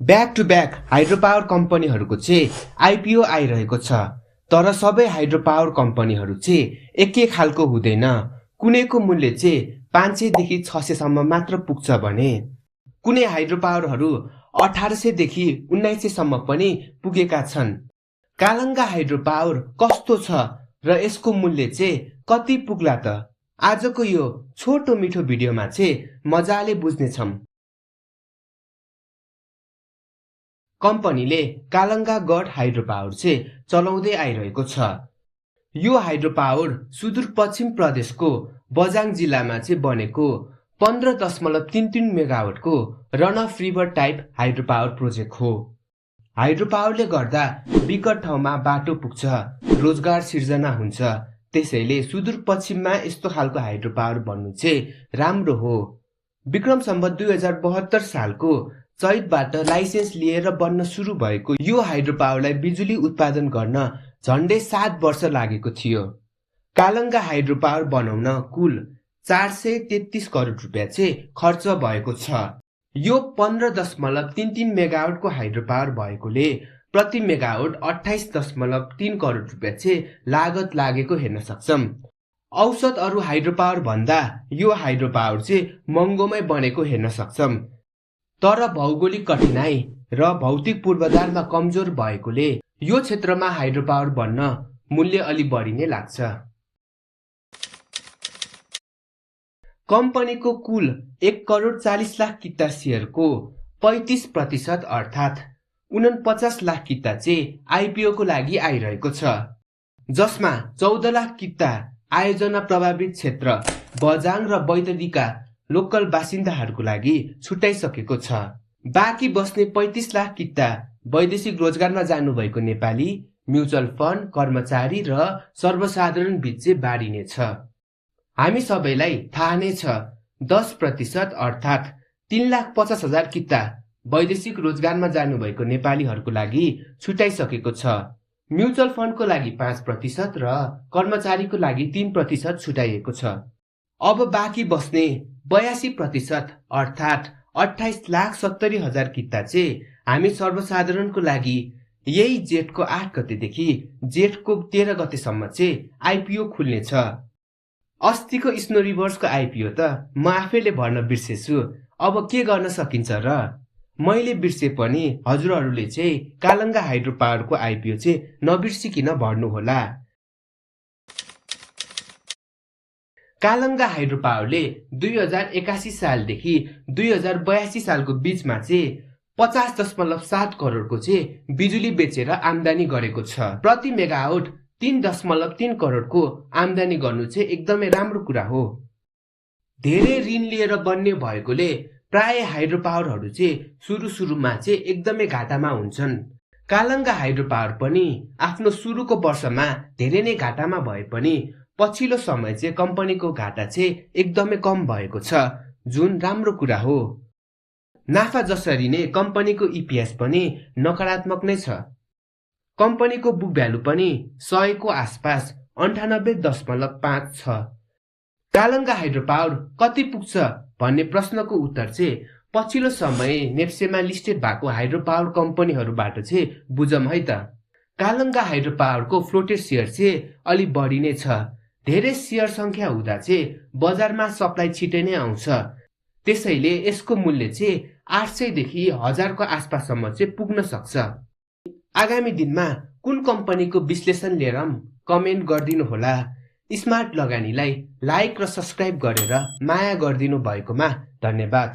Back to back hydro power कम्पनीहरूको चाहिँ IPO आइरहेको छ। तर सबै हाइड्रो पावर कम्पनीहरू चाहिँ एकै खालको हुँदैन। कुनैको मूल्य चाहिँ 500 देखि 600 सम्म मात्र पुग्छ भने कुनै हाइड्रो पावरहरू 1800 देखि 1900 सम्म पनि पुगेका छन्। कालङ्गा हाइड्रो पावर कस्तो छ र यसको मूल्य चाहिँ कति पुग्ला त आजको यो छोटो मिठो भिडियोमा चाहिँ मजाले बुझ्नेछौँ। कम्पनीले कालङ्गा गढ हाइड्रो पावर चाहिँ चलाउँदै आइरहेको छ। यो हाइड्रो पावर सुदूरपश्चिम प्रदेशको बझाङ जिल्लामा चाहिँ बनेको 15.33 मेगावाटको run of river type hydro power project हो। हाइड्रो पावरले गर्दा विकट ठाउँमा बाटो पुग्छ, रोजगार सिर्जना हुन्छ। त्यसैले सुदूरपश्चिममा यस्तो खालको हाइड्रो पावर बन्नु चाहिँ राम्रो हो। विक्रम सम्वत 2072 सालको चैतबाट लाइसेन्स लिएर बन्न सुरु भएको यो हाइड्रो पावरलाई बिजुली उत्पादन गर्न झन्डै 7 वर्ष लागेको थियो। कालङ्गा हाइड्रो पावर बनाउन कुल 433 करोड रुपियाँ चाहिँ खर्च भएको छ। यो 15.33 मेगावाटको हाइड्रो पावर भएकोले प्रति मेगावाट 28.3 करोड रुपियाँ चाहिँ लागत लागेको हेर्न सक्छौं। औसत अरू हाइड्रो पावर भन्दा यो हाइड्रो पावर चाहिँ महँगोमै बनेको हेर्न सक्छौं। तर भौगोलिक कठिनाई र भौतिक पूर्वाधारमा कमजोर भएकोले यो क्षेत्रमा हाइड्रो पावर बन्न मूल्य अलि बढी नै लाग्छ। कम्पनीको कुल 1 करोड 40 लाख किता सेयरको 35% अर्थात् 49 लाख किता चाहिँ आइपिओ को लागि आइरहेको छ, जसमा 14 लाख किता आयोजना प्रभावित क्षेत्र बझाङ र बैतडीका लोकल बासिन्दाहरूको लागि छुट्याइसकेको छ। बाँकी बस्ने 35 लाख किता वैदेशिक रोजगारमा जानुभएको नेपाली, म्युचुअल फन्ड, कर्मचारी र सर्वसाधारण बीच चाहिँ बाँडिनेछ। हामी सबैलाई थाहा नै छ 10% अर्थात् 3,50,000 किता वैदेशिक रोजगारमा जानुभएको नेपालीहरूको लागि छुट्याइसकेको छ। म्युचुअल फन्डको लागि 5% र कर्मचारीको लागि 3% छुट्याइएको छ। अब बाँकी बस्ने 82% अर्थात् 28,70,000 किता चाहिँ हामी सर्वसाधारणको लागि यही जेठको 8 गतेदेखि जेठको 13 गतेसम्म चाहिँ आइपिओ खुल्नेछ। अस्तिको स्नो रिभर्सको आइपिओ त म आफैले भर्न बिर्सेछु, अब के गर्न सकिन्छ र? मैले बिर्से पनि हजुरहरूले चाहिँ कालङ्गा हाइड्रो पावरको आइपिओ चाहिँ नबिर्सिकिन भर्नुहोला। कालङ्गा हाइड्रो पावरले 2081 सालदेखि 2082 सालको बीचमा चाहिँ 50.7 करोडको चाहिँ बिजुली बेचेर आम्दानी गरेको छ। प्रति मेगावाट 3.3 करोडको आम्दानी गर्नु चाहिँ एकदमै राम्रो कुरा हो। धेरै ऋण लिएर बन्ने भएकोले प्राय हाइड्रो पावरहरू चाहिँ सुरुमा चाहिँ एकदमै घाटामा हुन्छन्। कालङ्गा हाइड्रो पावर पनि आफ्नो सुरुको वर्षमा धेरै नै घाटामा भए पनि पछिल्लो समय चाहिँ कम्पनीको घाटा चाहिँ एकदमै कम भएको छ, जुन राम्रो कुरा हो। नाफा जसरी नै कम्पनीको इपिएस पनि नकारात्मक नै छ। कम्पनीको बुक भ्यालु पनि 100 को आसपास 98.5 छ। कालङ्गा हाइड्रो पावर कति पुग्छ भन्ने प्रश्नको उत्तर चाहिँ पछिल्लो समय नेप्सेमा लिस्टेड भएको हाइड्रो पावर कम्पनीहरूबाट चाहिँ बुझौँ है त। कालङ्गा हाइड्रो पावरको फ्लोटेड सेयर चाहिँ अलि बढी नै छ। धेरै सेयर संख्या हुँदा चाहिँ बजारमा सप्लाई छिटै नै आउँछ। त्यसैले यसको मूल्य चाहिँ 800 देखि 1000 को आसपाससम्म चाहिँ पुग्न सक्छ। आगामी दिनमा कुन कम्पनीको विश्लेषण लिएर कमेन्ट गरिदिनु होला। स्मार्ट लगानीलाई लाइक र सब्स्क्राइब गरेर माया गरिदिनु भएकोमा धन्यवाद।